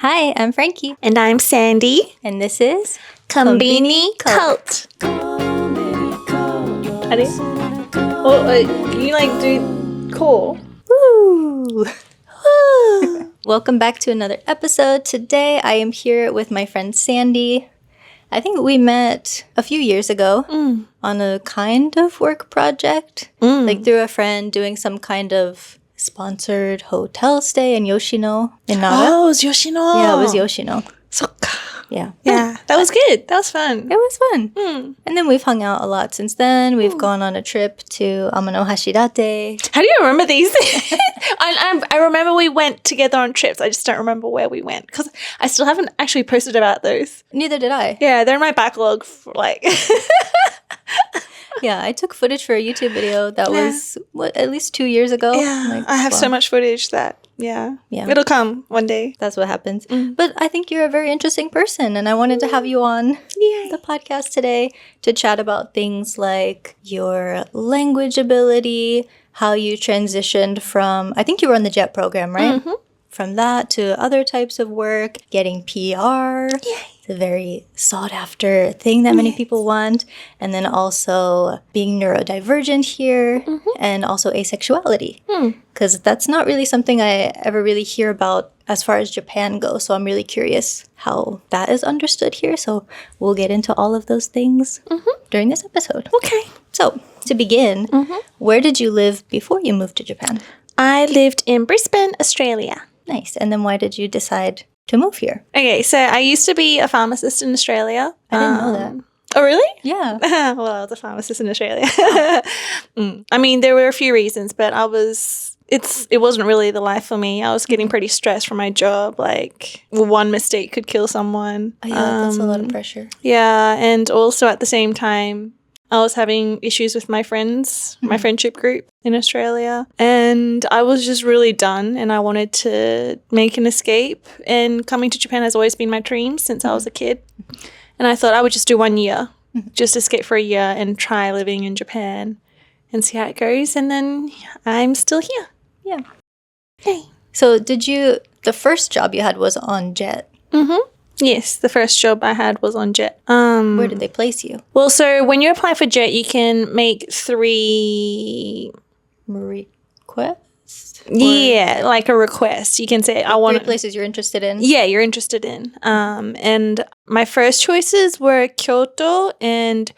Hi, I'm Frankie. And I'm Sandy. And this is Conbini Cult. Ready? Oh, you like do core? Woo! Welcome back to another episode. Today I am here with my friend Sandy. I think we met a few years ago on a kind of work project, like through a friend doing some kind of sponsored hotel stay in Yoshino in Nara. Oh, it was Yoshino. Yeah, it was Yoshino. Sokka. Yeah. Yeah, that was good. That was fun. It was fun. And then we've hung out a lot since then. We've gone on a trip to Amano Hashirate. How do you remember these? I remember we went together on trips. I just don't remember where we went because I still haven't actually posted about those. Neither did I. Yeah, they're in my backlog for like... Yeah, I took footage for a YouTube video that was, at least 2 years ago? Yeah, Like, I have so much footage that, yeah, it'll come one day. That's what happens. But I think you're a very interesting person, and I wanted to have you on the podcast today to chat about things like your language ability, how you transitioned from, I think you were on the JET program, right? From that to other types of work, getting PR. It's a very sought after thing that many people want. And then also being neurodivergent here and also asexuality. Because that's not really something I ever really hear about as far as Japan goes. So I'm really curious how that is understood here. So we'll get into all of those things during this episode. Okay. So to begin, where did you live before you moved to Japan? I lived in Brisbane, Australia. Nice. And then why did you decide to move here? Okay, so I used to be a pharmacist in Australia. I didn't know that. Oh, really? Yeah. Well, I was a pharmacist in Australia. I mean, there were a few reasons, but it wasn't really the life for me. I was getting pretty stressed from my job. Like, one mistake could kill someone. Oh, yeah, that's a lot of pressure. Yeah, and also at the same time, I was having issues with my friends, my friendship group in Australia, and I was just really done and I wanted to make an escape, and coming to Japan has always been my dream since I was a kid, and I thought I would just do 1 year, just escape for a year and try living in Japan and see how it goes, and then I'm still here. Yeah. Hey. So the first job you had was on JET? Yes, the first job I had was on JET. Where did they place you? Well, so when you apply for JET, you can make 3... request? Yeah, like a request. You can say, I want 3 places you're interested in? Yeah, you're interested in. And my first choices were Kyoto and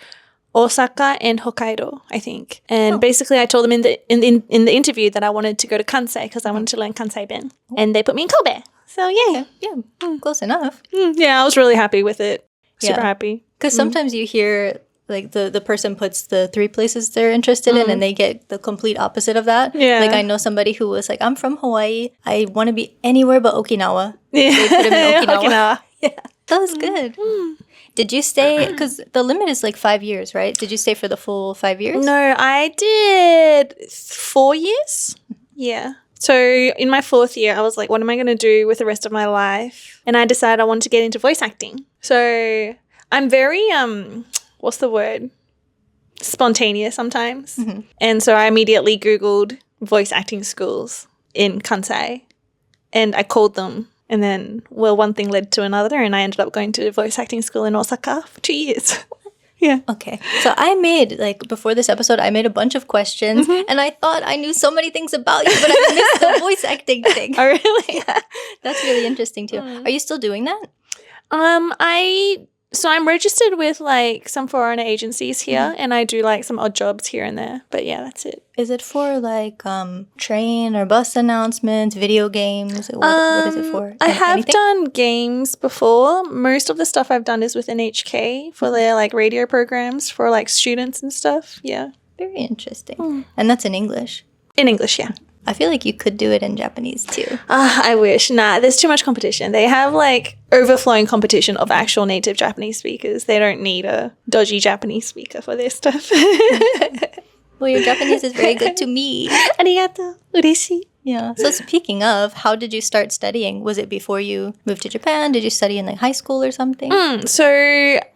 Osaka and Hokkaido, I think. And basically, I told them in the interview that I wanted to go to Kansai because I wanted to learn Kansai Ben. And they put me in Kobe. So, yeah. Yeah, close enough. Yeah, I was really happy with it. Super happy. Because sometimes you hear, like, the person puts the 3 places they're interested in and they get the complete opposite of that. Yeah. Like, I know somebody who was like, I'm from Hawaii. I want to be anywhere but Okinawa. Yeah. They put him in Okinawa. Yeah. That was good. Did you stay, because the limit is like 5 years, right? Did you stay for the full 5 years? No, I did 4 years. Yeah. So in my 4th year, I was like, what am I going to do with the rest of my life? And I decided I wanted to get into voice acting. So I'm very, what's the word? Spontaneous sometimes. And so I immediately Googled voice acting schools in Kansai. And I called them. And then, well, one thing led to another. And I ended up going to voice acting school in Osaka for 2 years. Yeah. Okay. So I made, like, before this episode, I made a bunch of questions. And I thought I knew so many things about you, but I missed the voice acting thing. Oh, really? Yeah. That's really interesting, too. Are you still doing that? So I'm registered with, like, some foreign agencies here. And I do, like, some odd jobs here and there. But, yeah, that's it. Is it for, like, train or bus announcements, video games? What is it for? I have done games before. Most of the stuff I've done is with NHK for their, like, radio programs for, like, students and stuff. Yeah. Very interesting. And that's in English? In English, yeah. I feel like you could do it in Japanese, too. I wish. Nah, there's too much competition. They have, like, overflowing competition of actual native Japanese speakers. They don't need a dodgy Japanese speaker for their stuff. Well, your Japanese is very good to me. Arigato. Ureshi. Yeah. So speaking of, how did you start studying? Was it before you moved to Japan? Did you study in, like, high school or something? So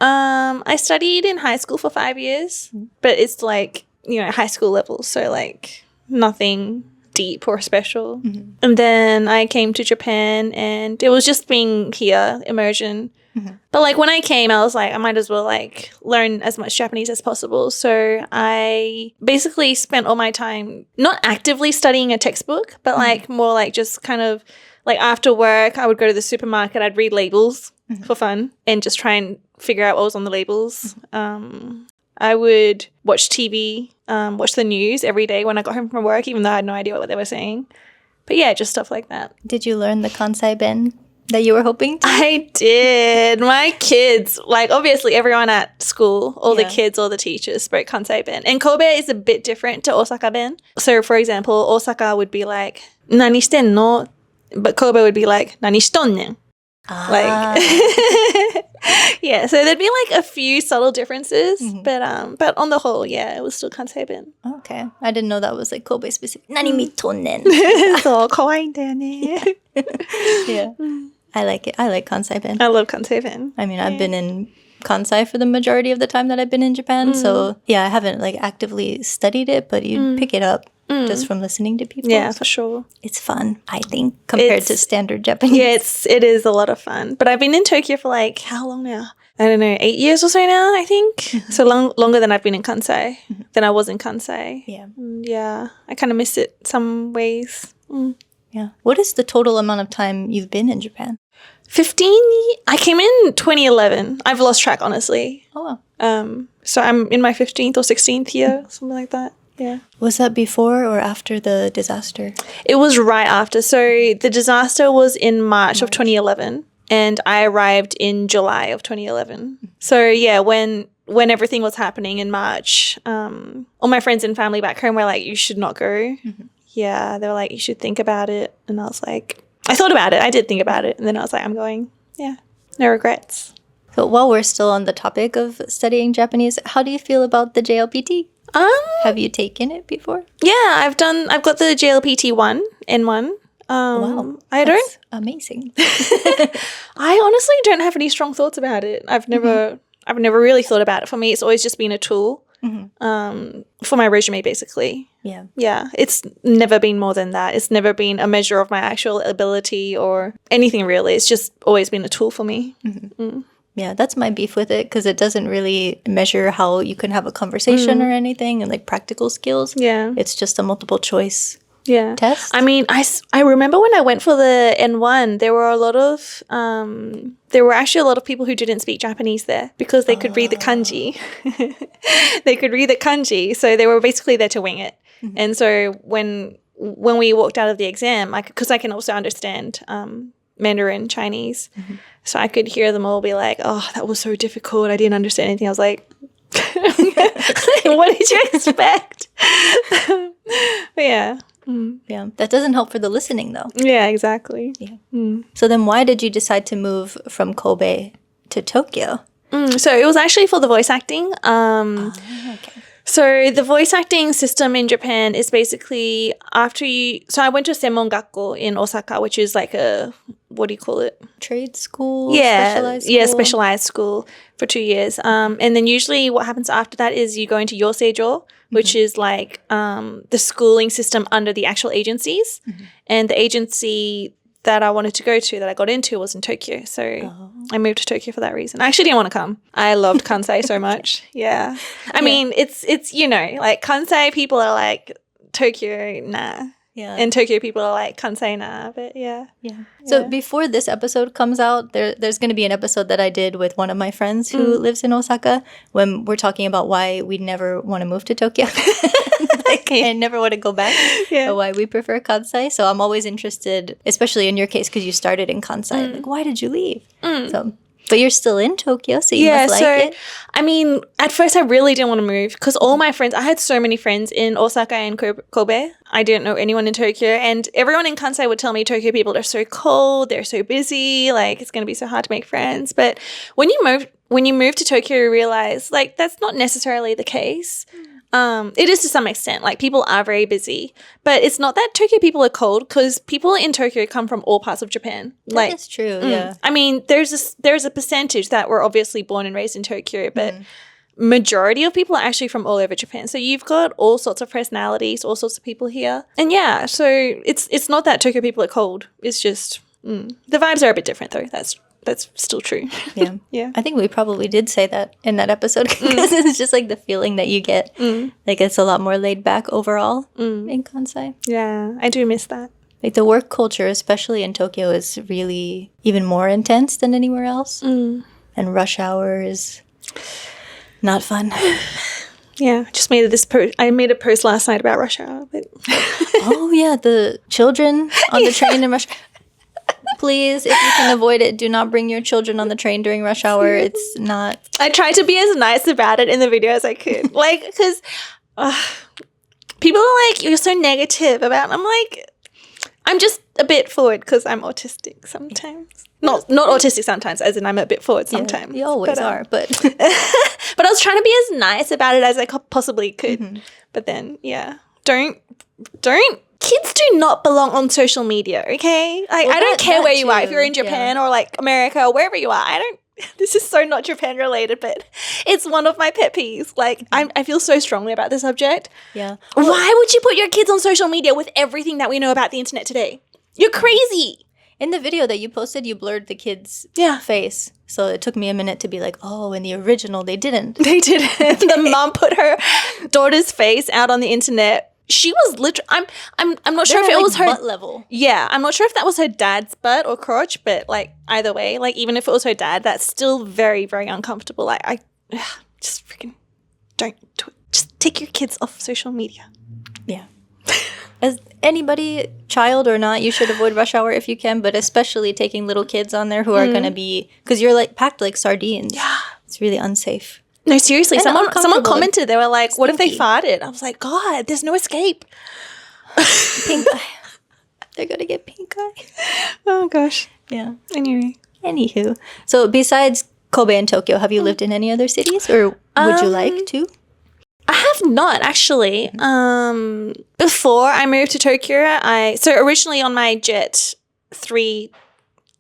I studied in high school for 5 years, but it's, like, high school level. So, like, nothing deep or special. And then I came to Japan and it was just being here, immersion. But like when I came, I was like, I might as well like learn as much Japanese as possible. So I basically spent all my time not actively studying a textbook, but like more like just kind of like after work, I would go to the supermarket, I'd read labels for fun and just try and figure out what was on the labels. I would watch TV, watch the news every day when I got home from work, even though I had no idea what they were saying. But yeah, just stuff like that. Did you learn the Kansai Ben that you were hoping to? I did. My kids, like obviously everyone at school, all the kids, all the teachers spoke Kansai Ben. And Kobe is a bit different to Osaka Ben. So for example, Osaka would be like, "Nani shiten no?" But Kobe would be like, "Nani shitonnen?" Like, yeah. So there'd be like a few subtle differences, but on the whole, yeah, it was still Kansai Ben. Okay, I didn't know that was like Kobe specific. Nani mitonnen? そう可愛いんだよね。 Yeah, I like it. I like Kansai Ben. I love Kansai Ben. I mean, I've been in Kansai for the majority of the time that I've been in Japan, so yeah, I haven't like actively studied it, but you pick it up just from listening to people. Yeah, for sure. It's fun, I think, compared to standard Japanese. Yeah, it is a lot of fun. But I've been in Tokyo for like how long now? I don't know, 8 years or so now, I think. So longer than I've been in Kansai, than I was in Kansai. Yeah. Yeah, I kind of miss it some ways. Yeah. What is the total amount of time you've been in Japan? 15? I came in 2011. I've lost track, honestly. Oh, wow. So I'm in my 15th or 16th year, something like that. Yeah. Was that before or after the disaster? It was right after. So the disaster was in March of 2011 and I arrived in July of 2011. So yeah, when everything was happening in March, all my friends and family back home were like, you should not go. Yeah, they were like, you should think about it. And I was like, I thought about it. I did think about it. And then I was like, I'm going. Yeah, no regrets. So while we're still on the topic of studying Japanese, how do you feel about the JLPT? Have you taken it before? Yeah, I've got the JLPT 1 N1. Wow, that's amazing. I honestly don't have any strong thoughts about it. I've never really thought about it. For me, it's always just been a tool for my resume, basically. Yeah. Yeah, it's never been more than that. It's never been a measure of my actual ability or anything really. It's just always been a tool for me. Yeah, that's my beef with it because it doesn't really measure how you can have a conversation or anything and like practical skills. Yeah. It's just a multiple choice Yeah. test. I mean, I remember when I went for the N1, there were actually a lot of people who didn't speak Japanese there because they could read the kanji. They could read the kanji, so they were basically there to wing it. And so when we walked out of the exam, because I can also understand Mandarin Chinese, so I could hear them all be like, "Oh, that was so difficult. I didn't understand anything." I was like, "What did you expect?" But yeah. Yeah, that doesn't help for the listening though. Yeah, exactly. Yeah. So then why did you decide to move from Kobe to Tokyo? So it was actually for the voice acting. Okay. So the voice acting system in Japan is basically so I went to Senmon Gakko in Osaka, which is like what do you call it? Trade school? Yeah, Specialized school? yeah, specialized school for 2 years. And then usually what happens after that is you go into youseijo, which is like the schooling system under the actual agencies. And the agency that I wanted to go to, that I got into, was in Tokyo. So I moved to Tokyo for that reason. I actually didn't want to come. I loved Kansai so much. Yeah. I mean, it's like Kansai people are like, Tokyo, nah. Yeah. And Tokyo people are like, Kansai, nah. But yeah. Yeah. So before this episode comes out, there's going to be an episode that I did with one of my friends who lives in Osaka when we're talking about why we never want to move to Tokyo. I never want to go back. Yeah. Or why we prefer Kansai. So I'm always interested, especially in your case, because you started in Kansai. Like, why did you leave? So, but you're still in Tokyo, so you must like it. I mean, at first I really didn't want to move because all my friends, I had so many friends in Osaka and Kobe. I didn't know anyone in Tokyo, and everyone in Kansai would tell me Tokyo people are so cold, they're so busy, like it's going to be so hard to make friends. But when you move to Tokyo, you realize like that's not necessarily the case. It is to some extent, like people are very busy, but it's not that Tokyo people are cold because people in Tokyo come from all parts of Japan. Like, that's true, yeah. I mean, there's a percentage that were obviously born and raised in Tokyo, but majority of people are actually from all over Japan. So you've got all sorts of personalities, all sorts of people here. And yeah, so it's not that Tokyo people are cold. It's just the vibes are a bit different though. That's still true. Yeah. Yeah. I think we probably did say that in that episode because it's just like the feeling that you get. Like it's a lot more laid back overall in Kansai. Yeah, I do miss that. Like the work culture, especially in Tokyo, is really even more intense than anywhere else. And rush hour is not fun. Yeah, just I made a post last night about rush hour. But oh yeah, the children on the train in rush. Please, if you can avoid it, do not bring your children on the train during rush hour. It's not. I tried to be as nice about it in the video as I could, like because people are like, "You're so negative about." I'm like, I'm just a bit forward because I'm autistic sometimes. Not autistic sometimes, as in I'm a bit forward sometimes. You always are, but but I was trying to be as nice about it as I possibly could. But then, yeah, don't. Kids do not belong on social media, okay? Like, I don't care where you are. If you're in Japan or like America or wherever you are, this is so not Japan related, but it's one of my pet peeves. Like, I feel so strongly about the subject. Yeah. Why would you put your kids on social media with everything that we know about the internet today? You're crazy. In the video that you posted, you blurred the kid's face. So it took me a minute to be like, oh, in the original, they didn't. They didn't. The mom put her daughter's face out on the internet. She was literally. I'm not sure if it was her butt level. Yeah, I'm not sure if that was her dad's butt or crotch, but like either way, like even if it was her dad, that's still very, very uncomfortable. Like I just freaking don't do it. Just take your kids off social media. Yeah. As anybody, child or not, you should avoid rush hour if you can, but especially taking little kids on there who are going to be, because you're like packed like sardines. Yeah. It's really unsafe. No, seriously, And someone commented, they were like, Stinky. what if they farted? I was like, God, there's no escape. Pink eye. They're going to get pink eye. Oh, gosh. Yeah. Anyway. Anywho. So besides Kobe and Tokyo, have you lived in any other cities or would you like to? I have not actually. Before I moved to Tokyo, so originally on my Jet 3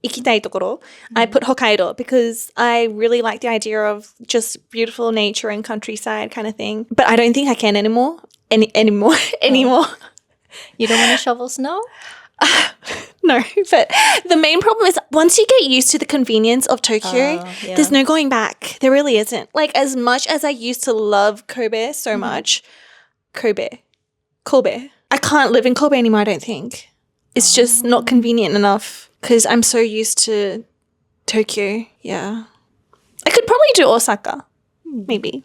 ikitai tokoro, I put Hokkaido because I really like the idea of just beautiful nature and countryside kind of thing. But I don't think I can anymore. Anymore. You don't want to shovel snow? No, but the main problem is once you get used to the convenience of Tokyo, there's no going back. There really isn't. Like as much as I used to love Kobe so much, Kobe. I can't live in Kobe anymore, I don't think. It's just not convenient enough because I'm so used to Tokyo. Yeah. I could probably do Osaka, maybe.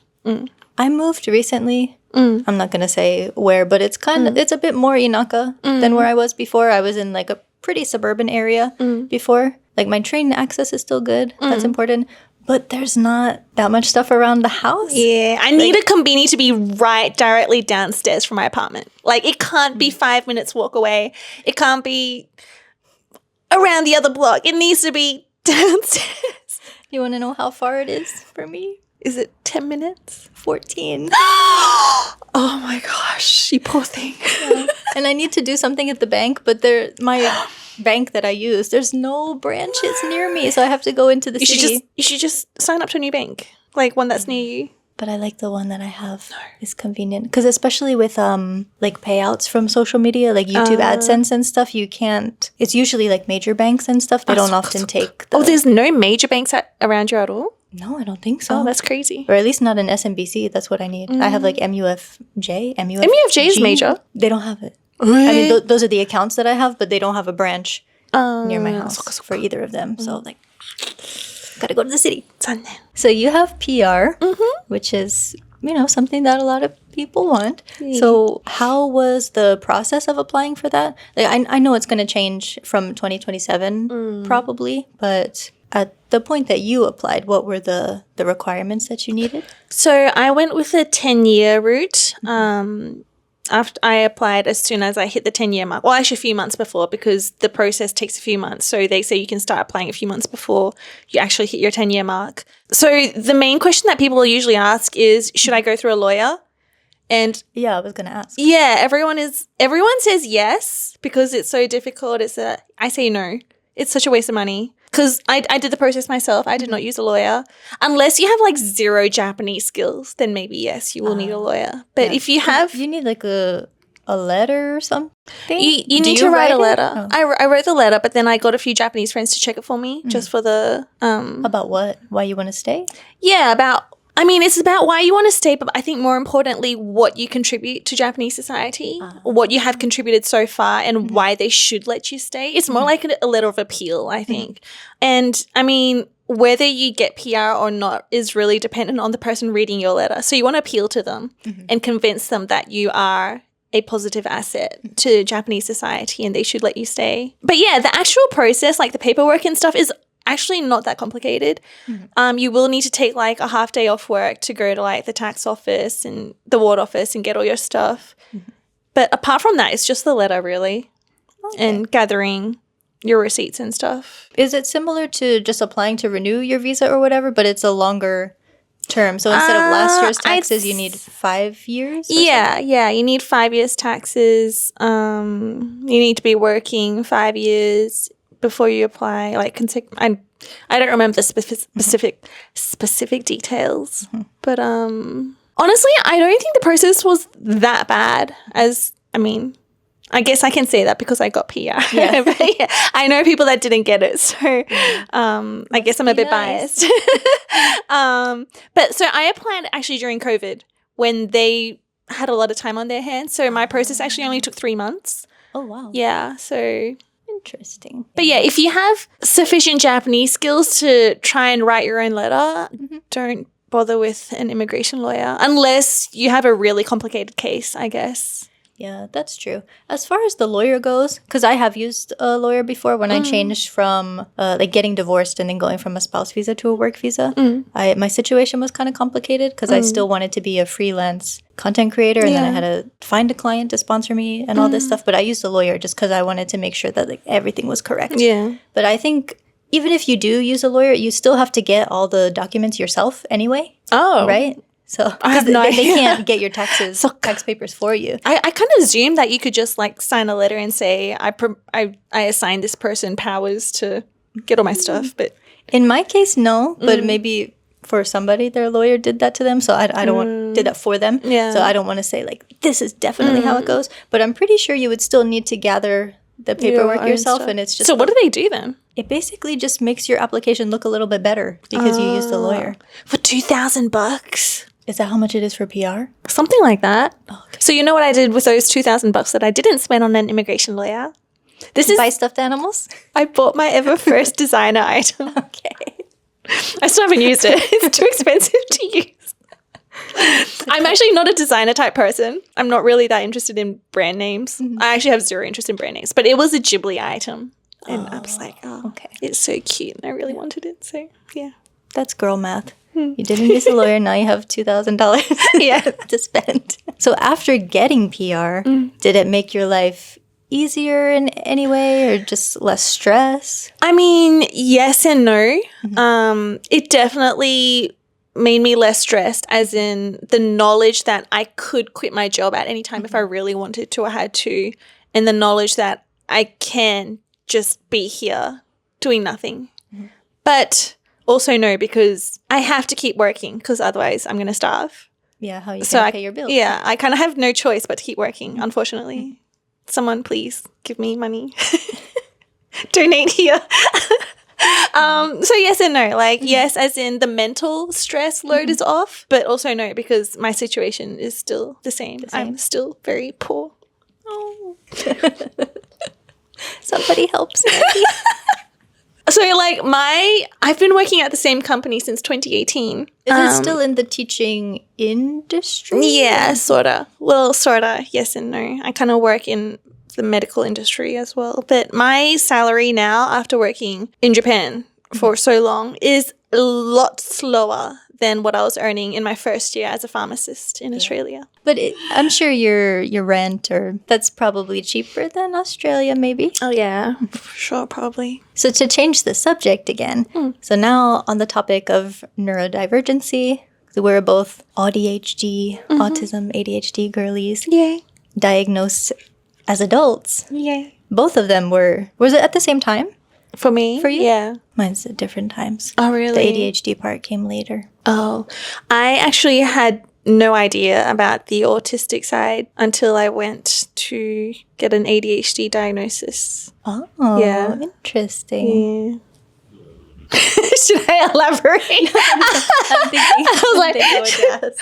I moved recently. I'm not going to say where, but it's it's a bit more inaka than where I was before. I was in like a pretty suburban area before. Like my train access is still good. That's important. But there's not that much stuff around the house. Yeah, I need a Conbini to be right directly downstairs from my apartment. Like it can't be 5 minutes walk away. It can't be around the other block. It needs to be downstairs. You want to know how far it is for me? Is it 10 minutes? 14. Oh my gosh, you poor thing. Yeah. And I need to do something at the bank, but my bank that I use, there's no branches near me, so I have to go into the city. You should just sign up to a new bank, like one that's near you. But I like the one that I have. It's convenient. Because especially with like payouts from social media, like YouTube AdSense and stuff, you can't. It's usually like major banks and stuff. They don't often take there's no major banks around you at all? No, I don't think so. Oh, that's crazy. Or at least not an SMBC. That's what I need. I have like MUFJ. MUFJ is major. They don't have it. Really? I mean, those are the accounts that I have, but they don't have a branch near my house for either of them. So like, gotta go to the city. So you have PR, which is, something that a lot of people want. So how was the process of applying for that? Like, I know it's going to change from 2027 probably, but at the point that you applied, what were the requirements that you needed? So I went with a 10-year route. After I applied as soon as I hit the 10-year mark. Well, actually a few months before because the process takes a few months. So they say you can start applying a few months before you actually hit your 10-year mark. So the main question that people usually ask is, should I go through a lawyer? And yeah, I was going to ask. Yeah, everyone says yes because it's so difficult. I say no. It's such a waste of money. because I did the process myself. I did not use a lawyer. Unless you have like zero Japanese skills, then maybe yes, you will need a lawyer. But if you have... You need like a letter or something? You need to write a letter. Oh. I wrote the letter, but then I got a few Japanese friends to check it for me just for the... About what? Why you want to stay? Yeah, it's about why you want to stay, but I think more importantly, what you contribute to Japanese society, what you have contributed so far, and why they should let you stay. It's more like a letter of appeal, I think. And I mean, whether you get PR or not is really dependent on the person reading your letter. So you want to appeal to them and convince them that you are a positive asset to Japanese society and they should let you stay. But yeah, the actual process, like the paperwork and stuff, is actually not that complicated. You will need to take like a half day off work to go to like the tax office and the ward office and get all your stuff. But apart from that, it's just the letter really and gathering your receipts and stuff. Is it similar to just applying to renew your visa or whatever, but it's a longer term? So instead of last year's taxes, you need 5 years? Yeah, you need 5 years taxes. You need to be working 5 years before you apply, like I don't remember the specific details, but honestly, I don't think the process was that bad. I guess I can say that because I got PR. Yeah. But yeah, I know people that didn't get it, so I guess I'm a bit biased. But so I applied actually during COVID when they had a lot of time on their hands. So my process actually only took 3 months. Oh wow! Yeah, so. Interesting. But yeah, if you have sufficient Japanese skills to try and write your own letter, don't bother with an immigration lawyer unless you have a really complicated case, I guess. Yeah, that's true. As far as the lawyer goes, because I have used a lawyer before when I changed from like getting divorced and then going from a spouse visa to a work visa. My situation was kind of complicated because I still wanted to be a freelance content creator and then I had to find a client to sponsor me and all this stuff. But I used a lawyer just because I wanted to make sure that like everything was correct. Yeah. But I think even if you do use a lawyer, you still have to get all the documents yourself anyway. Oh. Right? So I have no idea. They can't get your tax papers for you. I kind of assumed that you could just like sign a letter and say I assign this person powers to get all my stuff. But in my case, no. But maybe for somebody, their lawyer did that to them. So I don't did that for them. Yeah. So I don't want to say like this is definitely how it goes. But I'm pretty sure you would still need to gather the paperwork yourself, and it's just. So what do they do then? It basically just makes your application look a little bit better because you used a lawyer for $2,000. Is that how much it is for PR? Something like that. Oh, okay. So you know what I did with those $2,000 that I didn't spend on an immigration lawyer? Buy stuffed animals? I bought my ever first designer item. Okay. I still haven't used it. It's too expensive to use. I'm actually not a designer type person. I'm not really that interested in brand names. I actually have zero interest in brand names. But it was a Ghibli item. And I was like, okay, it's so cute. And I really wanted it. So, yeah. That's girl math. You didn't use a lawyer, now you have $2,000 to spend. So after getting PR, did it make your life easier in any way or just less stress? I mean, yes and no. It definitely made me less stressed, as in the knowledge that I could quit my job at any time if I really wanted to or had to, and the knowledge that I can just be here doing nothing. But also no, because I have to keep working because otherwise I'm going to starve. Yeah, how are you going to pay your bills? Yeah, I kind of have no choice but to keep working, unfortunately. Someone please give me money. Donate here. So yes and no. Like yes, as in the mental stress load is off, but also no, because my situation is still the same. I'm still very poor. Oh. Somebody helps me. So, like, I've been working at the same company since 2018. Is it still in the teaching industry? Yeah, sort of. Well, sort of, yes and no. I kind of work in the medical industry as well. But my salary now, after working in Japan for so long, is a lot slower than what I was earning in my first year as a pharmacist in Australia. But I'm sure your rent, that's probably cheaper than Australia, maybe. Oh, yeah. Sure, probably. So to change the subject again, so now on the topic of neurodivergency, so we're both AuDHD, autism, ADHD girlies. Yay. Diagnosed as adults. Yay. Both of them was it at the same time? For me? For you? Yeah. Mine's at different times. Oh, really? The ADHD part came later. Oh, I actually had no idea about the autistic side until I went to get an ADHD diagnosis. Oh, Yeah. interesting. Yeah. Should I elaborate? I'm thinking. I was like,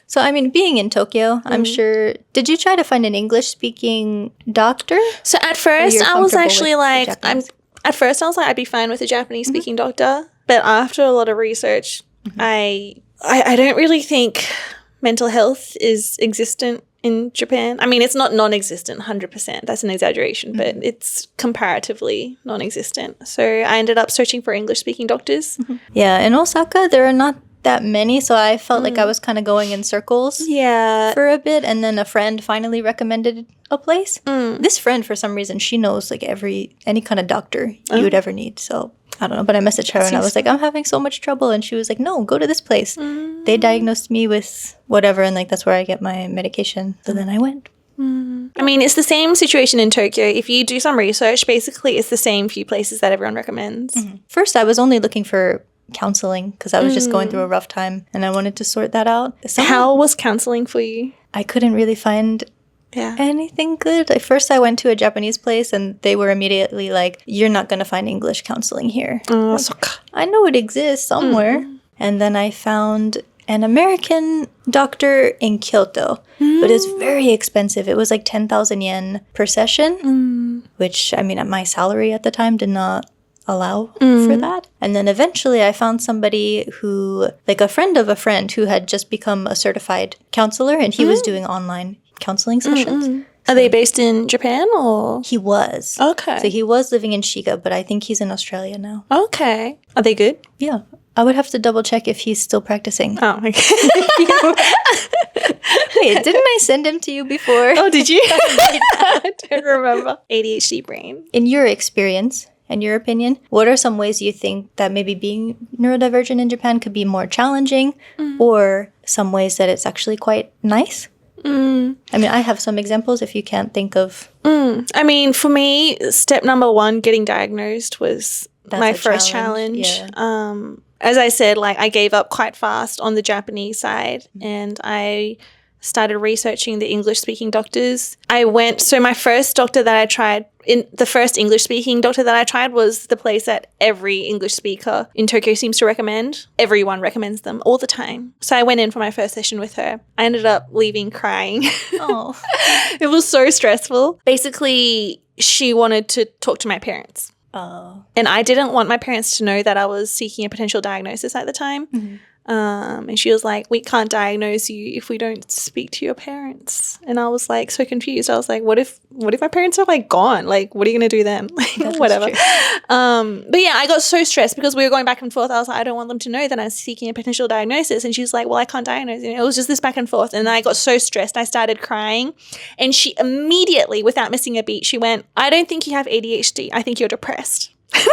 So, I mean, being in Tokyo, I'm sure. Did you try to find an English-speaking doctor? So at first, you're I was comfortable actually with the like, Japanese? At first, I was like, I'd be fine with a Japanese-speaking doctor. But after a lot of research, I don't really think mental health is existent in Japan. I mean, it's not non-existent, 100%. That's an exaggeration, but it's comparatively non-existent. So I ended up searching for English-speaking doctors. Yeah, in Osaka, there are not that many, so I felt like I was kind of going in circles Yeah. for a bit, and then a friend finally recommended a place. This friend, for some reason, she knows like any kind of doctor you would ever need, so I don't know, but I messaged her and I was like, I'm having so much trouble, and she was like, no, go to this place. They diagnosed me with whatever, and like that's where I get my medication. So then I went. I mean, it's the same situation in Tokyo. If you do some research, basically it's the same few places that everyone recommends. First, I was only looking for counseling because I was just going through a rough time and I wanted to sort that out. How was counseling for you? I couldn't really find anything good. Like, first, I went to a Japanese place and they were immediately like, you're not going to find English counseling here. I know it exists somewhere. And then I found an American doctor in Kyoto, but it's very expensive. It was like 10,000 yen per session, which, I mean, my salary at the time did not allow for that. And then eventually I found somebody who, like a friend of a friend who had just become a certified counselor, and he was doing online counseling sessions. Are they based in Japan or? He was. Okay. So he was living in Shiga, but I think he's in Australia now. Okay. Are they good? Yeah. I would have to double check if he's still practicing. Oh, okay. Wait, didn't I send him to you before? Oh, did you? I don't remember. ADHD brain. In your experience, in your opinion, what are some ways you think that maybe being neurodivergent in Japan could be more challenging, or some ways that it's actually quite nice? I mean, I have some examples if you can't think of. I mean, for me, step number one, getting diagnosed was my first challenge. Yeah. As I said, like I gave up quite fast on the Japanese side, and I started researching the English-speaking doctors. So my first doctor that I tried, the first English-speaking doctor that I tried was the place that every English speaker in Tokyo seems to recommend. Everyone recommends them all the time. So I went in for my first session with her. I ended up leaving crying. Oh. It was so stressful. Basically, she wanted to talk to my parents. Oh. And I didn't want my parents to know that I was seeking a potential diagnosis at the time. And she was like, we can't diagnose you if we don't speak to your parents. And I was like so confused. I was like, what if my parents are like gone? Like, what are you going to do then? Like, whatever. But yeah, I got so stressed because we were going back and forth. I was like, I don't want them to know that I'm seeking a potential diagnosis. And she was like, well, I can't diagnose you. It was just this back and forth. And I got so stressed. I started crying. And she immediately, without missing a beat, she went, I don't think you have ADHD. I think you're depressed. I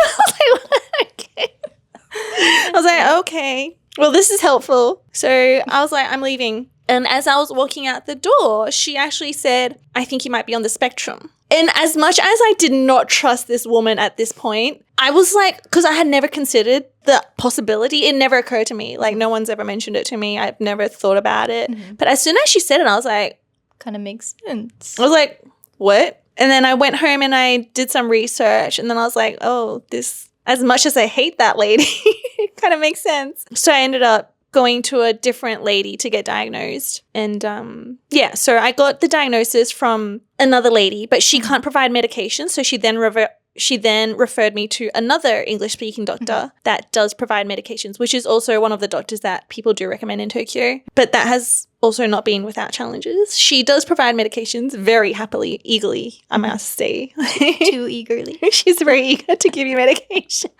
was like, okay. Well, this is helpful. So I was like, I'm leaving. And as I was walking out the door, she actually said, I think you might be on the spectrum. And as much as I did not trust this woman at this point, I was like, because I had never considered the possibility. It never occurred to me. Like, no one's ever mentioned it to me. I've never thought about it. But as soon as she said it, I was like, kind of makes sense. I was like, what? And then I went home and I did some research. And then I was like, oh, this, as much as I hate that lady, it kind of makes sense. So I ended up going to a different lady to get diagnosed. And so I got the diagnosis from another lady, but she can't provide medication. So she then referred me to another English-speaking doctor that does provide medications, which is also one of the doctors that people do recommend in Tokyo. But that has also not been without challenges. She does provide medications very happily, eagerly, I must say. Too eagerly. She's very eager to give you medication.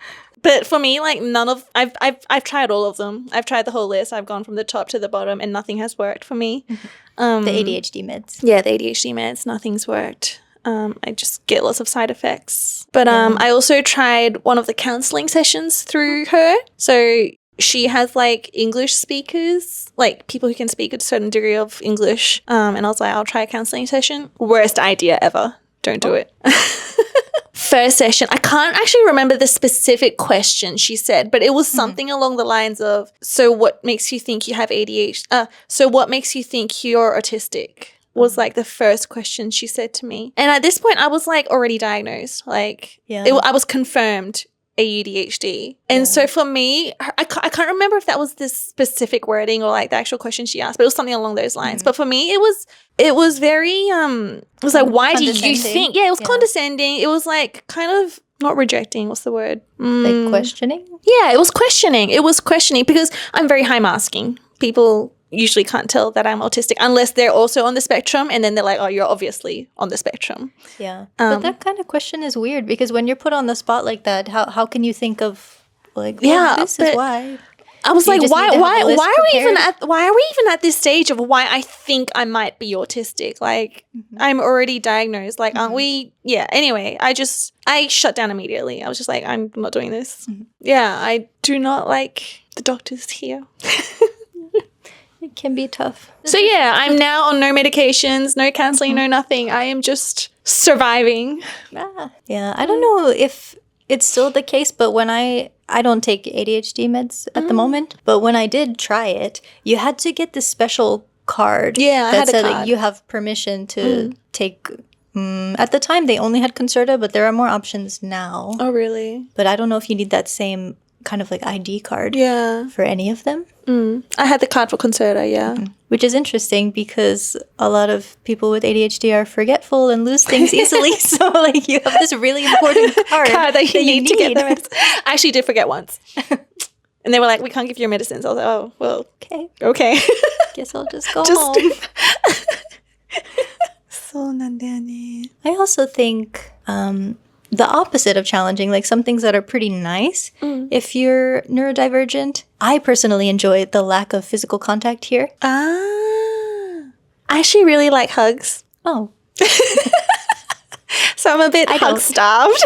But for me, like I've tried all of them. I've tried the whole list. I've gone from the top to the bottom and nothing has worked for me. The ADHD meds. Yeah, the ADHD meds, nothing's worked. I just get lots of side effects. But I also tried one of the counseling sessions through her. So she has like English speakers, like people who can speak a certain degree of English. And I was like, I'll try a counseling session. Worst idea ever. Don't do it. first session, I can't actually remember the specific question she said, but it was something along the lines of, so what makes you think you have ADHD? So what makes you think you're autistic? Was like the first question she said to me. And at this point, I was like already diagnosed. Like I was confirmed AuDHD. And so for me, I can't remember if that was this specific wording or like the actual question she asked, but it was something along those lines. But for me, it was very, it was like, why do you think? Yeah, it was condescending. It was like kind of not rejecting. What's the word? Like questioning? Yeah, it was questioning. It was questioning because I'm very high masking. People usually can't tell that I'm autistic unless they're also on the spectrum, and then they're like, oh, you're obviously on the spectrum. Yeah. But that kind of question is weird because when you're put on the spot like that, how can you think of like, this is why? I was like, why are we even at this stage of why I think I might be autistic? Like, I'm already diagnosed. Like, aren't we? Yeah. Anyway, I shut down immediately. I was just like, I'm not doing this. Yeah, I do not like the doctors here. It can be tough. So yeah, I'm now on no medications, no counseling, no nothing. I am just surviving. Yeah, I don't know if it's still the case, but when I don't take ADHD meds at the moment, but when I did try it, you had to get this special card that said that you have permission to take. At the time, they only had Concerta, but there are more options now. Oh, really? But I don't know if you need that same kind of like ID card for any of them. I had the card for Concerta, Which is interesting because a lot of people with ADHD are forgetful and lose things easily. So like you have this really important card that you need to get the medicine. I actually did forget once. And they were like, we can't give you your medicines. I was like, oh, well, okay. Guess I'll just go home. I also think the opposite of challenging, like some things that are pretty nice. If you're neurodivergent, I personally enjoy the lack of physical contact here. I actually really like hugs. Oh. So I'm a bit hug-starved.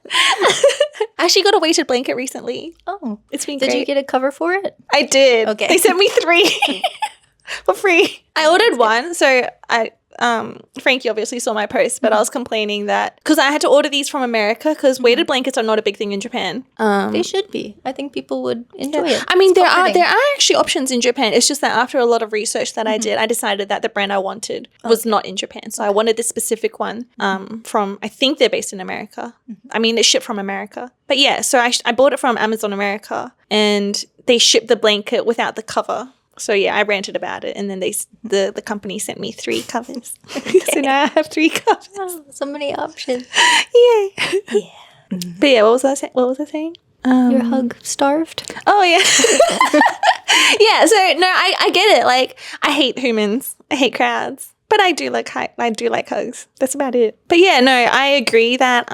I actually got a weighted blanket recently. Oh. It's been great. Did you get a cover for it? I did. Okay. They sent me 3 for free. I ordered one, so Frankie obviously saw my post, but I was complaining that because I had to order these from America because weighted blankets are not a big thing in Japan. They should be. I think people would enjoy it. I mean, there are actually options in Japan. It's just that after a lot of research that I did, I decided that the brand I wanted was not in Japan. So I wanted this specific one from, I think they're based in America. I mean, it's shipped from America. But yeah, so I bought it from Amazon America and they shipped the blanket without the cover. So yeah, I ranted about it, and then the company sent me 3 covers. So now I have 3 covers. Oh, so many options. Yay! Yeah. But yeah, what was I saying? You're hug starved. Oh yeah. Yeah. So no, I get it. Like I hate humans. I hate crowds. But I do like hugs. That's about it. But yeah, no, I agree that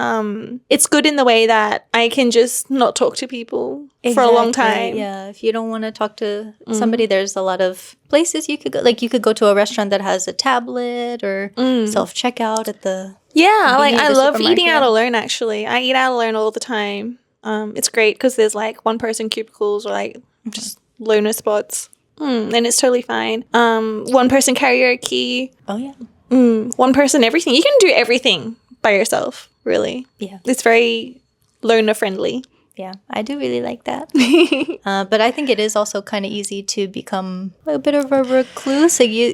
it's good in the way that I can just not talk to people for a long time. Yeah, if you don't want to talk to somebody, there's a lot of places you could go. Like you could go to a restaurant that has a tablet or self-checkout at the like I love eating out alone, actually. I eat out alone all the time. It's great because there's like one-person cubicles or like just loner spots. And it's totally fine. One person karaoke. Oh, yeah. One person everything. You can do everything by yourself, really. Yeah. It's very loner friendly. Yeah, I do really like that. But I think it is also kind of easy to become a bit of a recluse. Like you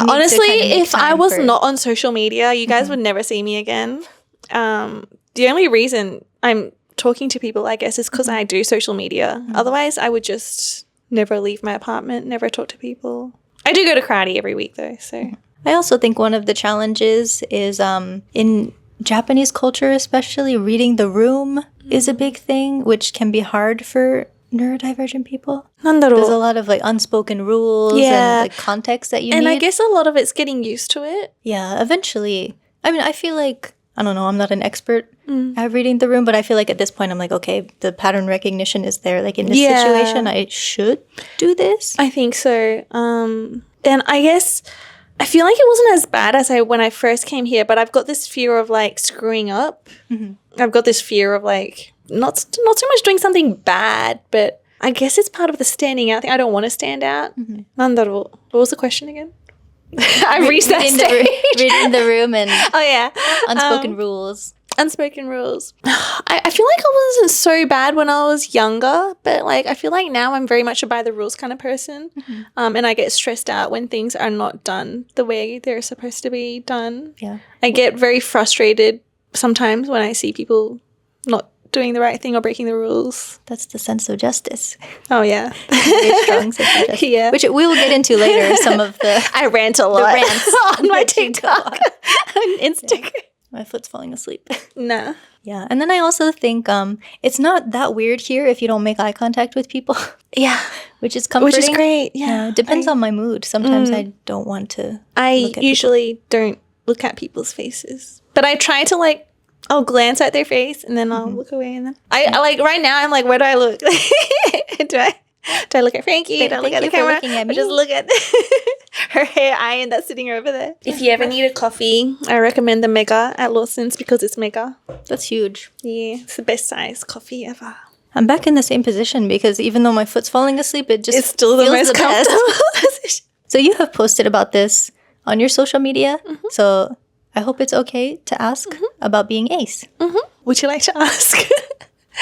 honestly, if I was not on social media, you guys would never see me again. The only reason I'm talking to people, I guess, is because I do social media. Otherwise, I would just never leave my apartment, never talk to people. I do go to karate every week though, so. I also think one of the challenges is in Japanese culture especially, reading the room is a big thing, which can be hard for neurodivergent people. There's a lot of like unspoken rules and like context that you need. And I guess a lot of it's getting used to it. Yeah, eventually. I mean, I feel like, I don't know, I'm not an expert at reading the room, but I feel like at this point I'm like, okay, the pattern recognition is there. Like in this situation, I should do this. I think so. And I guess I feel like it wasn't as bad as when I first came here, but I've got this fear of like screwing up. I've got this fear of like not so much doing something bad, but I guess it's part of the standing out thing. I don't want to stand out. What was the question again? I've reached that stage. Reading the room and unspoken rules. Unspoken rules. I feel like I wasn't so bad when I was younger, but like I feel like now I'm very much a by the rules kind of person. And I get stressed out when things are not done the way they're supposed to be done. Yeah. I get very frustrated sometimes when I see people not doing the right thing or breaking the rules. That's the sense of justice. Oh, yeah. Very strong sense of justice. Yeah. Which we will get into later, some of the I rant a lot rants on my that you go TikTok on. and Instagram. My foot's falling asleep. Nah. Yeah. And then I also think it's not that weird here if you don't make eye contact with people. Yeah. Which is comforting. Which is great. Yeah. It depends on my mood. Sometimes I don't want to I look at usually don't look at people's faces. But I try to like, I'll glance at their face and then I'll look away and then I like right now I'm like, where do I look? Do I look at Frankie? Do I look at the camera? At me. Or just look at her hair iron that's sitting over there. If you ever need a coffee, I recommend the Mega at Lawson's because it's mega. That's huge. Yeah, it's the best size coffee ever. I'm back in the same position because even though my foot's falling asleep, it just It's still the feels most best. comfortable position. So you have posted about this on your social media. So I hope it's okay to ask about being ace. Would you like to ask?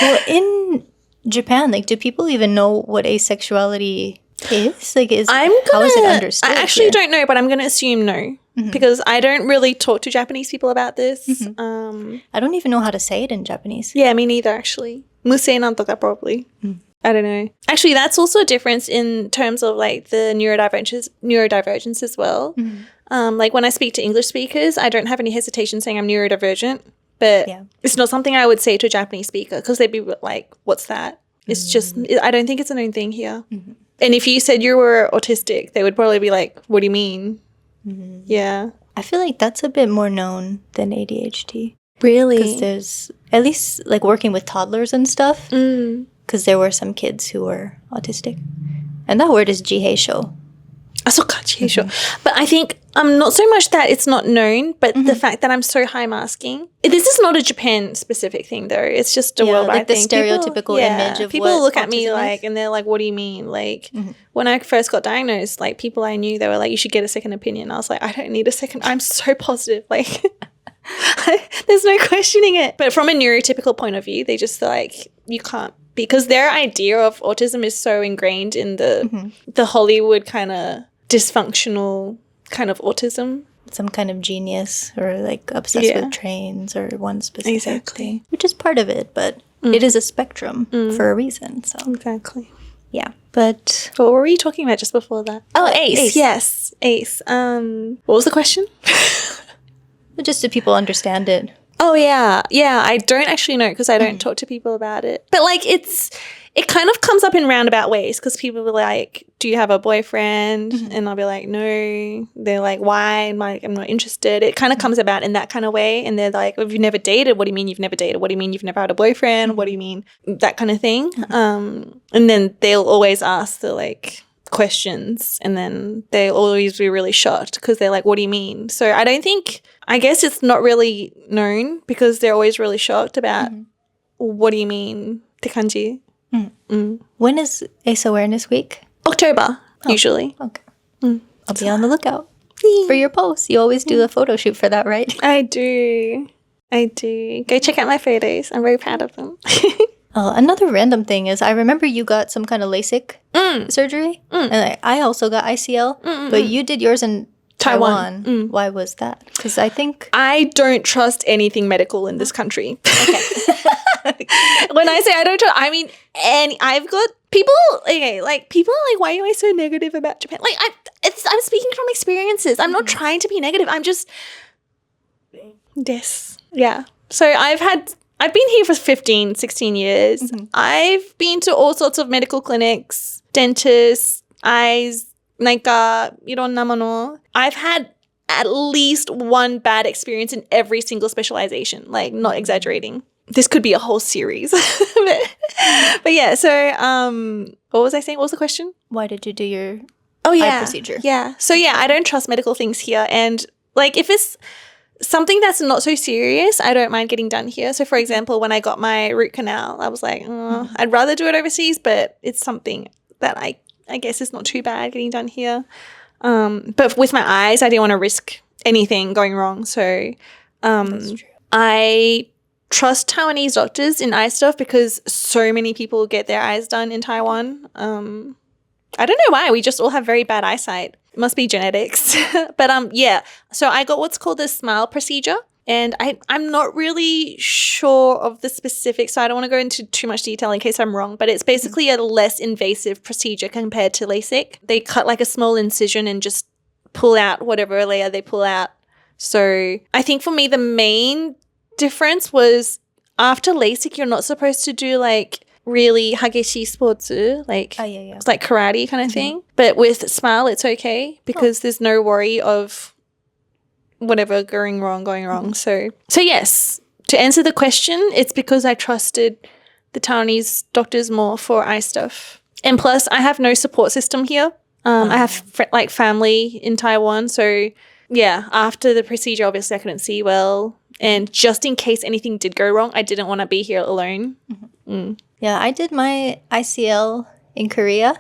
Well, in Japan, like, do people even know what asexuality is? Like, how is it understood? I actually here? don't know, but I'm gonna assume no because I don't really talk to Japanese people about this. I don't even know how to say it in Japanese. Yeah, me neither, actually. Musei nantoka probably. I don't know. Actually, that's also a difference in terms of like the neurodivergence as well. Like when I speak to English speakers, I don't have any hesitation saying I'm neurodivergent, but it's not something I would say to a Japanese speaker because they'd be like, what's that? It's just, I don't think it's a known thing here. And if you said you were autistic, they would probably be like, what do you mean? Yeah. I feel like that's a bit more known than ADHD. Really? Because there's, at least like working with toddlers and stuff, because there were some kids who were autistic. And that word is jiheisho. Jiheisho. But I think not so much that it's not known, but the fact that I'm so high masking. This is not a Japan specific thing though. It's just a worldwide like the thing. stereotypical image of people what look at me autism like, is. and they're like, "What do you mean?" Like when I first got diagnosed, like people I knew, they were like, "You should get a second opinion." I was like, "I don't need a second. I'm so positive." Like there's no questioning it. But from a neurotypical point of view, they just like you can't because their idea of autism is so ingrained in the Hollywood kind of dysfunctional kind of autism. Some kind of genius or like obsessed with trains or one specific thing, which is part of it, but it is a spectrum for a reason. So Exactly. yeah, but What were you talking about just before that? Oh, ACE. Yes, ACE. What was the question? just so people understand it. Oh, yeah. Yeah, I don't actually know because I don't talk to people about it. But, like, it kind of comes up in roundabout ways because people are like, do you have a boyfriend? And I'll be like, no. They're like, why? I'm like, I'm not interested. It kind of comes about in that kind of way. And they're like, if you've never dated, what do you mean you've never dated? What do you mean you've never had a boyfriend? What do you mean? That kind of thing. And then they'll always ask the, like, questions and then they'll always be really shocked because they're like, what do you mean? So I guess it's not really known because they're always really shocked about what do you mean? Te kanji. When is ACE Awareness Week? October, usually. Okay. I'll be on the lookout for your posts. You always do a photo shoot for that, right? I do. Go check out my photos. I'm very proud of them. Another random thing is I remember you got some kind of LASIK surgery. And I also got ICL, but you did yours in Taiwan. Why was that? Because I think I don't trust anything medical in this country. When I say I don't trust, I mean I've got people. Okay, like people are like, why are you always so negative about Japan? Like I'm speaking from experiences. I'm not trying to be negative. I'm just yeah. So I've been here for 15, 16 years. I've been to all sorts of medical clinics, dentists, eyes, naika, ironnamono. I've had at least one bad experience in every single specialization, like not exaggerating. This could be a whole series. but yeah, so what was I saying? What was the question? why did you do your eye procedure? Yeah. So yeah, I don't trust medical things here. And like if it's something that's not so serious, I don't mind getting done here. So for example, when I got my root canal, I was like, I'd rather do it overseas, but it's something that I guess is not too bad getting done here. But with my eyes, I didn't want to risk anything going wrong. So That's true. I trust Taiwanese doctors in eye stuff because so many people get their eyes done in Taiwan. I don't know why. We just all have very bad eyesight. It must be genetics. But yeah. So I got what's called the smile procedure. And I'm not really sure of the specifics, so I don't want to go into too much detail in case I'm wrong, but it's basically a less invasive procedure compared to LASIK. They cut like a small incision and just pull out whatever layer they pull out. So I think for me, the main difference was after LASIK, you're not supposed to do like really hageshi sports, like it's like karate kind of thing. But with Smile, it's okay because there's no worry of whatever going wrong. So yes, to answer the question, it's because I trusted the Taiwanese doctors more for eye stuff. And plus, I have no support system here. I have family in Taiwan. So yeah, after the procedure, obviously I couldn't see well. And just in case anything did go wrong, I didn't want to be here alone. Yeah, I did my ICL in Korea.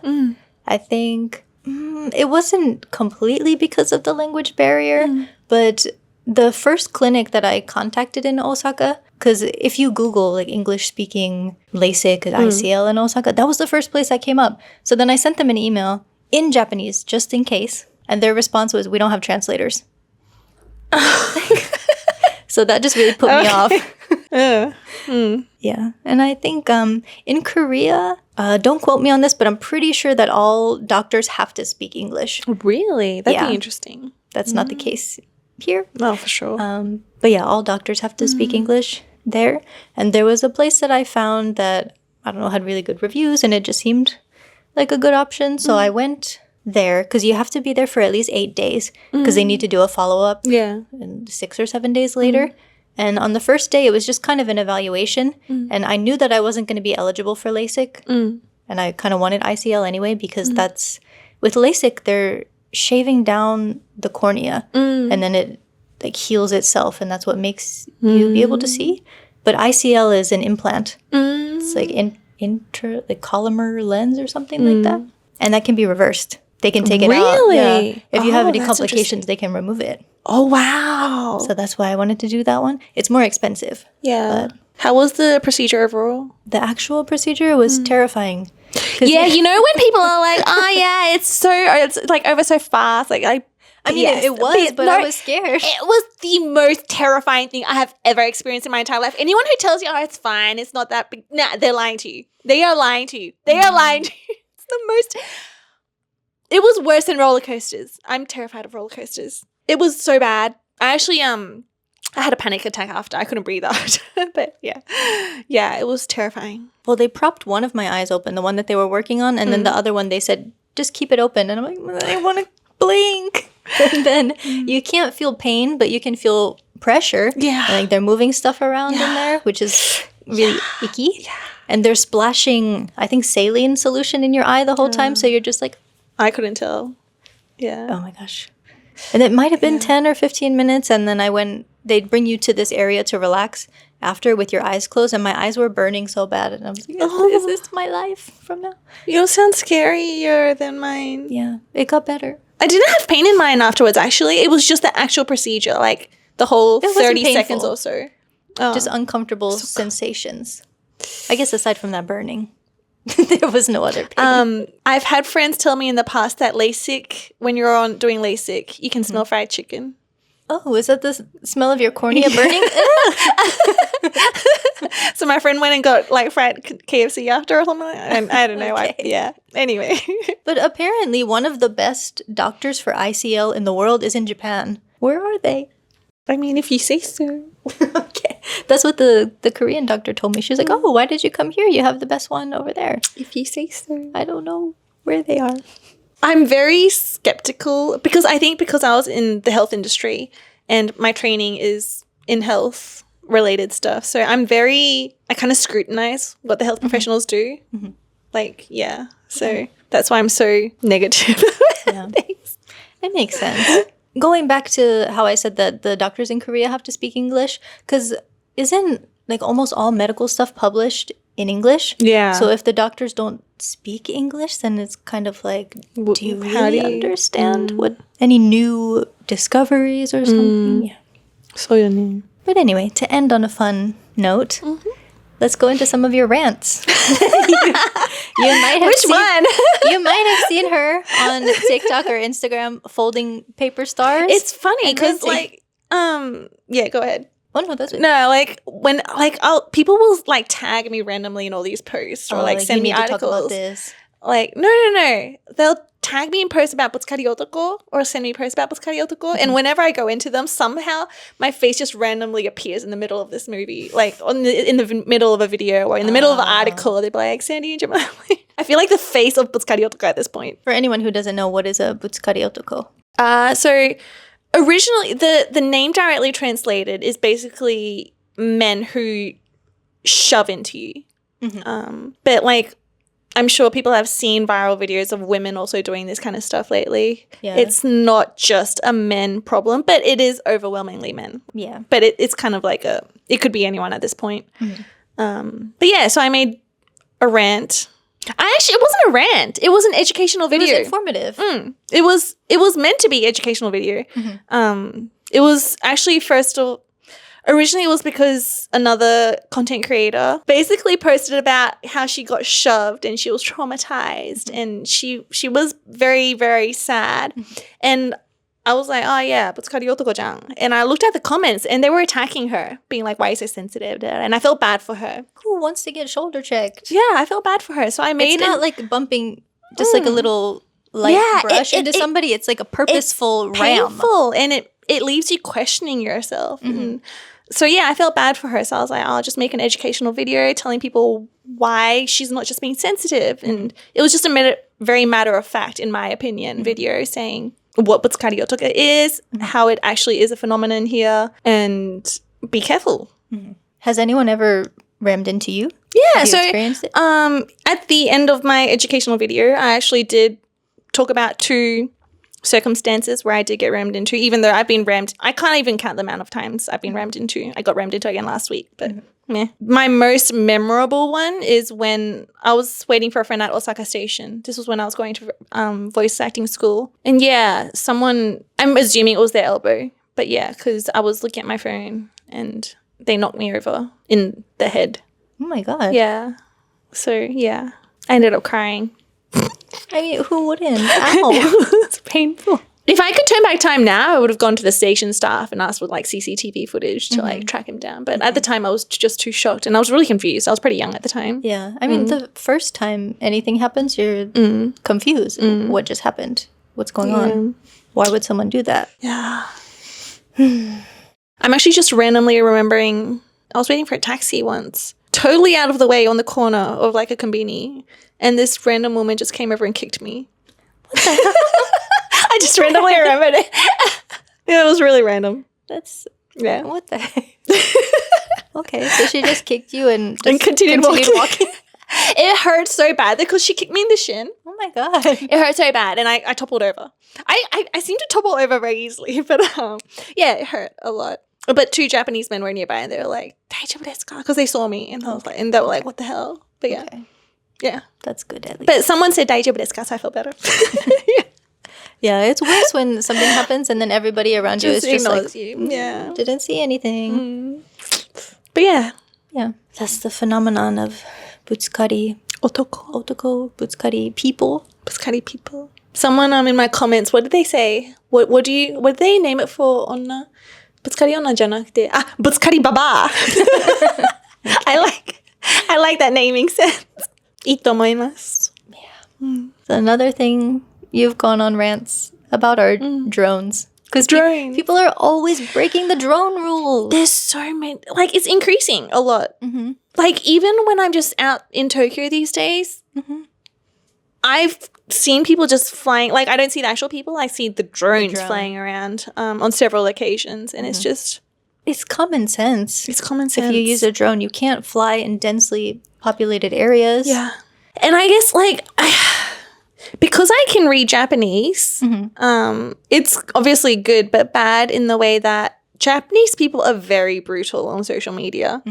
I think it wasn't completely because of the language barrier, but the first clinic that I contacted in Osaka, because if you Google like English-speaking LASIK and ICL in Osaka, that was the first place that came up. So then I sent them an email in Japanese, just in case. And their response was, we don't have translators. So that just really put me off. Yeah. And I think in Korea, don't quote me on this, but I'm pretty sure that all doctors have to speak English. Really? That'd be interesting. That's not the case here. Oh, for sure. But yeah, all doctors have to speak English there. And there was a place that I found that, I don't know, had really good reviews, and it just seemed like a good option. So I went there because you have to be there for at least 8 days because they need to do a follow-up. Yeah. And 6 or 7 days later. And on the first day, it was just kind of an evaluation. And I knew that I wasn't going to be eligible for LASIK. And I kind of wanted ICL anyway because that's, with LASIK, they're shaving down the cornea. And then it like heals itself. And that's what makes you be able to see. But ICL is an implant. It's like like Collamer lens or something like that. And that can be reversed. They can take it out. Yeah. If you have any complications, they can remove it. Oh, wow. So that's why I wanted to do that one. It's more expensive. Yeah. How was the procedure overall? The actual procedure was terrifying. Yeah, you know when people are like, oh, yeah, it's like over so fast. Like I mean, it was, but I was scared. It was the most terrifying thing I have ever experienced in my entire life. Anyone who tells you, oh, it's fine, it's not that big, nah, they're lying to you. They are lying to you. They are lying to you. It's the most... It was worse than roller coasters. I'm terrified of roller coasters. It was so bad. I actually I had a panic attack after. I couldn't breathe out. But yeah, it was terrifying. Well, they propped one of my eyes open, the one that they were working on, and then the other one they said, just keep it open. And I'm like, I want to blink. And then you can't feel pain, but you can feel pressure. Yeah. And, like they're moving stuff around in there, which is really icky. Yeah. And they're splashing, I think, saline solution in your eye the whole time. So you're just like... I couldn't tell. Yeah. Oh my gosh. And it might have been 10 or 15 minutes. And then they'd bring you to this area to relax after with your eyes closed. And my eyes were burning so bad. And I was like, is this my life from now? Yours sounds scarier than mine. Yeah. It got better. I didn't have pain in mine afterwards, actually. It was just the actual procedure, like the whole 30 seconds or so. Oh. Just uncomfortable sensations. I guess aside from that burning. There was no other pain. I've had friends tell me in the past that LASIK, when you're doing LASIK, you can smell fried chicken. Oh, is that the smell of your cornea burning? So my friend went and got like fried KFC after or something like that. And I don't know why. Yeah. Anyway. But apparently one of the best doctors for ICL in the world is in Japan. Where are they? I mean, if you say so. Okay. That's what the Korean doctor told me. She was like, oh, why did you come here? You have the best one over there. If you say so. I don't know where they are. I'm very skeptical because I was in the health industry and my training is in health related stuff. So I kind of scrutinize what the health professionals do. Like, yeah. So that's why I'm so negative. Yeah. It makes sense. Going back to how I said that the doctors in Korea have to speak English, because isn't like almost all medical stuff published in English? Yeah. So if the doctors don't speak English, then it's kind of like, do you really understand what any new discoveries or something? Yeah. So But anyway, to end on a fun note, let's go into some of your rants. You might have Which one? You might have seen her on TikTok or Instagram folding paper stars. It's funny because, ranting. like, yeah, go ahead. Oh, no, that's it. No, like when people will like tag me randomly in all these posts or like send you me need to talk articles. about this. Like no, they'll tag me in posts about butsukari otoko or send me posts about butsukari otoko, and whenever I go into them, somehow my face just randomly appears in the middle of this movie, like in the middle of a video or in the middle of an article. They'd be like Sandy and Jamal. I feel like the face of butsukari otoko at this point. For anyone who doesn't know, what is a butsukari otoko? So originally, the name directly translated is basically men who shove into you. But like, I'm sure people have seen viral videos of women also doing this kind of stuff lately. Yeah. It's not just a men problem, but it is overwhelmingly men. Yeah. But it's kind of like it could be anyone at this point. But yeah, so I made a rant. It wasn't a rant. It was an educational video. It was informative. It was meant to be educational video. It was actually originally it was because another content creator basically posted about how she got shoved and she was traumatized and she was very, very sad. And I was like, oh yeah, butsukari otoko-chan. And I looked at the comments and they were attacking her, being like, why are you so sensitive? And I felt bad for her. Who wants to get shoulder checked? Yeah, I felt bad for her. So I made It's not like bumping just like a little light brush into somebody. It's like a purposeful ram. Painful, and it leaves you questioning yourself. And so yeah, I felt bad for her. So I was like, I'll just make an educational video telling people why she's not just being sensitive. And it was just a very matter of fact, in my opinion, video saying what butsukari otoko is, how it actually is a phenomenon here, and be careful. Has anyone ever rammed into you? Yeah, Have you so experienced it? at the end of my educational video, I actually did talk about 2 circumstances where I did get rammed into, even though I've been rammed. I can't even count the amount of times I've been rammed into. I got rammed into again last week, but meh. My most memorable one is when I was waiting for a friend at Osaka Station. This was when I was going to voice acting school. And yeah, someone, I'm assuming it was their elbow, but yeah, because I was looking at my phone and they knocked me over in the head. Oh my God. Yeah. So yeah, I ended up crying. I mean, who wouldn't? Ow. It's painful. If I could turn back time now, I would have gone to the station staff and asked for like CCTV footage to like track him down. But at the time, I was just too shocked and I was really confused. I was pretty young at the time. Yeah. I mean, the first time anything happens, you're confused. What just happened? What's going on? Why would someone do that? Yeah. I'm actually just randomly remembering I was waiting for a taxi once, totally out of the way on the corner of like a Conbini, and this random woman just came over and kicked me. What the hell? I just randomly remembered it. Yeah, it was really random. That's... Yeah. What the heck? Okay, so she just kicked you and continued walking. It hurt so bad because she kicked me in the shin. Oh my God. It hurt so bad and I toppled over. I seem to topple over very easily, but yeah, it hurt a lot. But 2 Japanese men were nearby and they were like, "Daijoubu desu ka?" Because they saw me and I was like, and they were like, "What the hell?" But yeah. Okay. Yeah. That's good at least. But someone said "daijoubu desu ka?" So I felt better. Yeah, it's worse when something happens and then everybody around you is just like, you. Yeah. didn't see anything. But yeah. Yeah. That's the phenomenon of butsukari otoko, butsukari people. Butsukari people. Someone in my comments, what did they say? What did they name it for? Onna? Butsukari onna janakute. Butsukari baba. I like that naming sense. Itomoimasu. Yeah. So another thing you've gone on rants about are drones. Because people are always breaking the drone rules. There's so many. Like, it's increasing a lot. Like, even when I'm just out in Tokyo these days, I've seen people just flying. Like, I don't see the actual people. I see the drones flying around on several occasions. And it's just... It's common sense. It's common sense. If you use a drone, you can't fly in densely populated areas. Yeah. And I guess, like... because I can read Japanese, it's obviously good but bad in the way that Japanese people are very brutal on social media.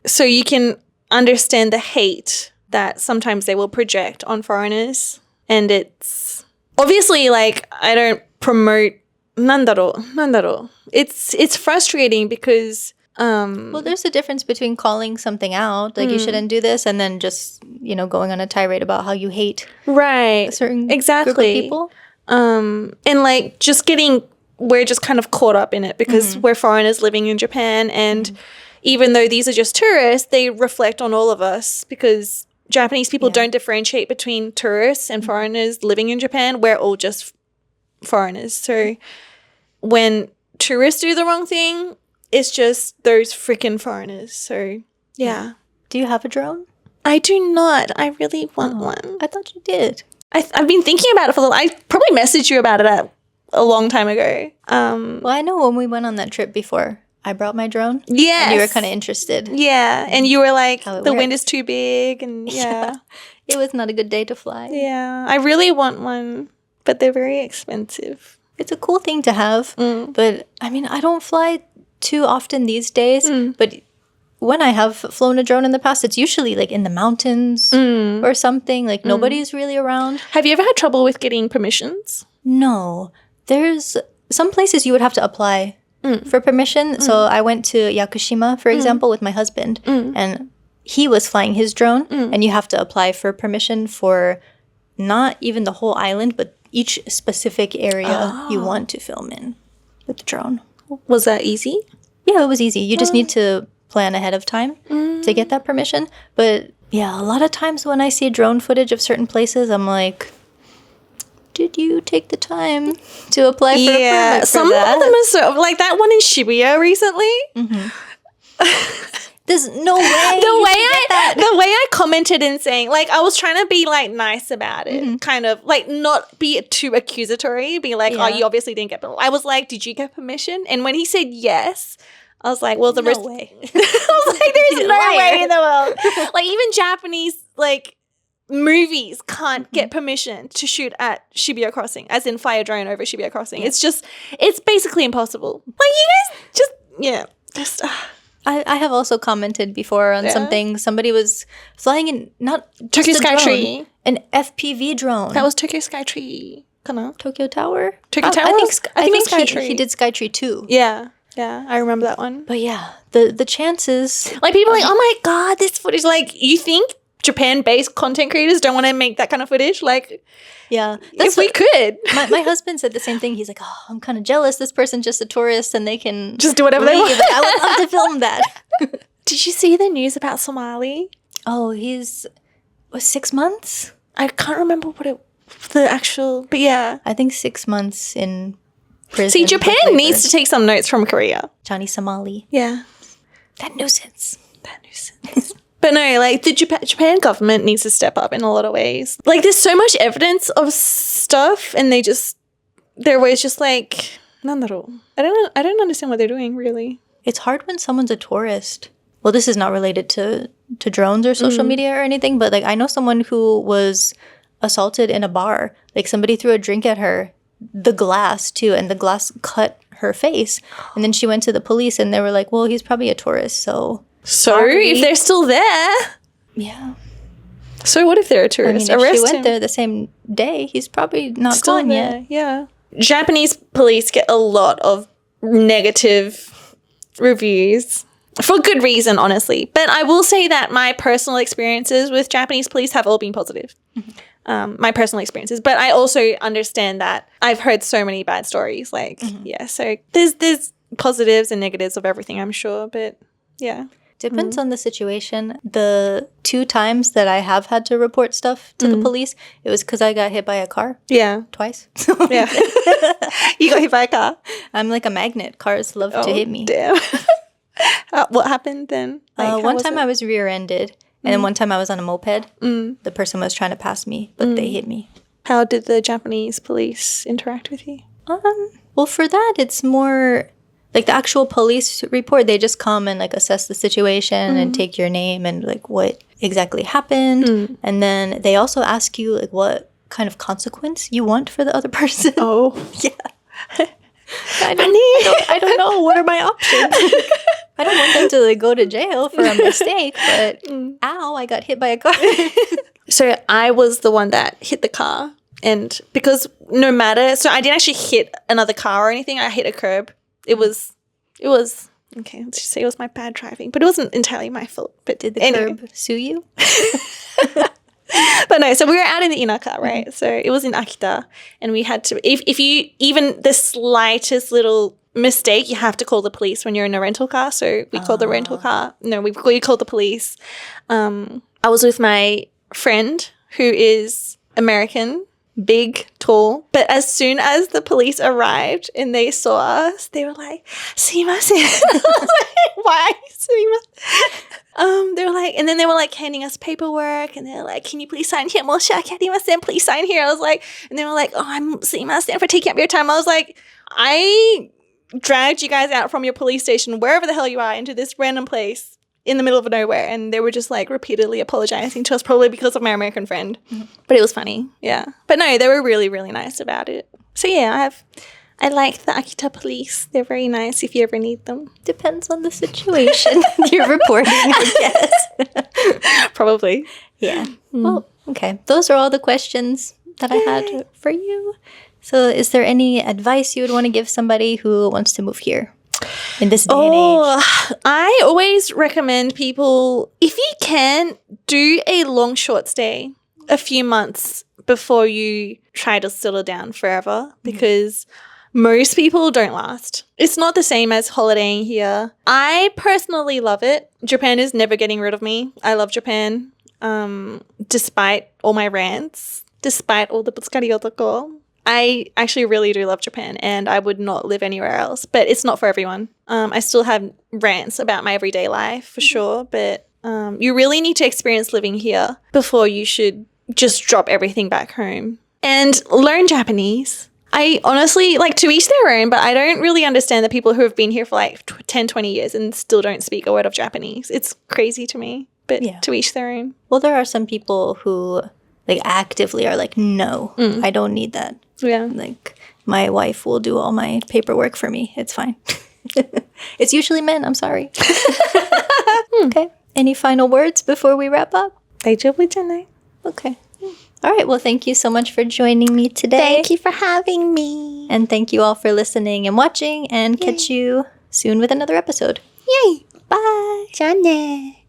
So you can understand the hate that sometimes they will project on foreigners. And it's obviously like I don't promote nandaro. It's frustrating because Well, there's a difference between calling something out, like you shouldn't do this, and then just, going on a tirade about how you hate a certain group of people. And like we're just kind of caught up in it because we're foreigners living in Japan, and even though these are just tourists, they reflect on all of us because Japanese people don't differentiate between tourists and foreigners living in Japan. We're all just foreigners. So when tourists do the wrong thing, it's just those freaking foreigners. So, yeah. Do you have a drone? I do not. I really want one. I thought you did. I've been thinking about it I probably messaged you about it a long time ago. Well, I know when we went on that trip before, I brought my drone. Yes. And you were kind of interested. Yeah. And you were like, the wind works. is too big. And It was not a good day to fly. Yeah. I really want one, but they're very expensive. It's a cool thing to have. But, I mean, I don't fly too often these days. But when I have flown a drone in the past, it's usually like in the mountains or something. Like nobody's really around. Have you ever had trouble with getting permissions? No. There's some places you would have to apply for permission. So I went to Yakushima, for example, with my husband. And he was flying his drone. And you have to apply for permission for not even the whole island, but each specific area you want to film in with the drone. Was that easy? Yeah, it was easy. You just need to plan ahead of time to get that permission. But yeah, a lot of times when I see drone footage of certain places, I'm like, did you take the time to apply for a permit for some that? of them are so like that one in Shibuya recently. There's no way. The way I commented and saying, like, I was trying to be like nice about it, kind of like not be too accusatory, be like, oh, you obviously didn't get. But I was like, did you get permission? And when he said yes, I was like, well, the rest. way. I was like, there's no way in the world. Like even Japanese like movies can't get permission to shoot at Shibuya Crossing, as in fly a drone over Shibuya Crossing. It's basically impossible. Like you guys just. I have also commented before on something. Somebody was flying in not Tokyo just a Sky drone, Tree. an FPV drone. That was Tokyo Sky Tree. Come on. Tokyo Tower? Tokyo Tower? I think it was Sky Tree. he did Sky Tree too. Yeah. Yeah, I remember that one. But yeah, the chances. Like people are like, oh my God, this footage. Like you think Japan-based content creators don't want to make that kind of footage? Like, yeah. If we could. My husband said the same thing. He's like, oh, I'm kind of jealous. This person's just a tourist and they can just do whatever they want. I would love to film that. Did you see the news about Somali? Oh, he's 6 months? I can't remember the actual, but yeah. I think 6 months in prison. See, Japan needs to take some notes from Korea. Johnny Somali. Yeah. That nuisance. But no, like the Japan government needs to step up in a lot of ways. Like there's so much evidence of stuff and they're always just like, nandaro. I don't understand what they're doing really. It's hard when someone's a tourist. Well, this is not related to drones or social media or anything, but like I know someone who was assaulted in a bar. Like somebody threw a drink at her, the glass too, and the glass cut her face. And then she went to the police and they were like, well, he's probably a tourist, so sorry. If they're still there. Yeah. So what if they're a tourist? I mean, if she Arrest went him. there the same day, he's probably not Still gone there, yet. Yeah. Japanese police get a lot of negative reviews. For good reason, honestly. But I will say that my personal experiences with Japanese police have all been positive. My personal experiences. But I also understand that I've heard so many bad stories. Like, yeah. So there's positives and negatives of everything, I'm sure. But yeah. Depends on the situation. The 2 times that I have had to report stuff to the police, it was because I got hit by a car. Yeah. Twice. Yeah. You got hit by a car? I'm like a magnet. Cars love to hit me. Damn. What happened then? Like, one time I was rear-ended, and then one time I was on a moped. The person was trying to pass me, but they hit me. How did the Japanese police interact with you? Well, for that, it's more like the actual police report. They just come and like assess the situation and take your name and like what exactly happened. And then they also ask you like what kind of consequence you want for the other person. Oh. Yeah. I don't know. What are my options? I don't want them to like, go to jail for a mistake, but ow, I got hit by a car. So I was the one that hit the car. And because so I didn't actually hit another car or anything. I hit a curb. It was Okay, let's just say it was my bad driving, but it wasn't entirely my fault. But Did the curb sue you? But no, so we were out in the inaka, right? Mm-hmm. So it was in Akita, and we had to, if you, even the slightest little mistake, you have to call the police when you're in a rental car. So we called the rental car. No, we called the police. I was with my friend who is American, big, tall. But as soon as the police arrived and they saw us, they were like, "Sumimasen." I was like, "Why? Sumimasen." They were like, and then they were like handing us paperwork, and they're like, "Can you please sign here? Moshiyake arimasen, please sign here." I was like, and they were like, "Oh, I'm sumimasen for taking up your time." I was like, I dragged you guys out from your police station, wherever the hell you are, into this random place in the middle of nowhere, and they were just like repeatedly apologizing to us, probably because of my American friend. Mm-hmm. But it was funny, yeah. But no, they were really, really nice about it. So yeah, I like the Akita police. They're very nice if you ever need them. Depends on the situation you're reporting, I guess. Probably. Yeah. Well, okay. Those are all the questions that I had for you. So is there any advice you would want to give somebody who wants to move here in this day and age? I always recommend people, if you can, do a long short stay, a few months before you try to settle down forever, because most people don't last. It's not the same as holidaying here. I personally love it. Japan is never getting rid of me. I love Japan, despite all my rants, despite all the butsukari otoko. I actually really do love Japan, and I would not live anywhere else. But it's not for everyone. I still have rants about my everyday life, for sure. But you really need to experience living here before you should just drop everything back home. And learn Japanese. I honestly, like, to each their own, but I don't really understand the people who have been here for like 10, 20 years and still don't speak a word of Japanese. It's crazy to me, but to each their own. Well, there are some people who like actively are like, no, I don't need that. Yeah. Like, my wife will do all my paperwork for me. It's fine. It's usually men. I'm sorry. Okay. Any final words before we wrap up? Okay. All right. Well, thank you so much for joining me today. Thank you for having me. And thank you all for listening and watching, and catch you soon with another episode. Yay. Bye. じゃあね。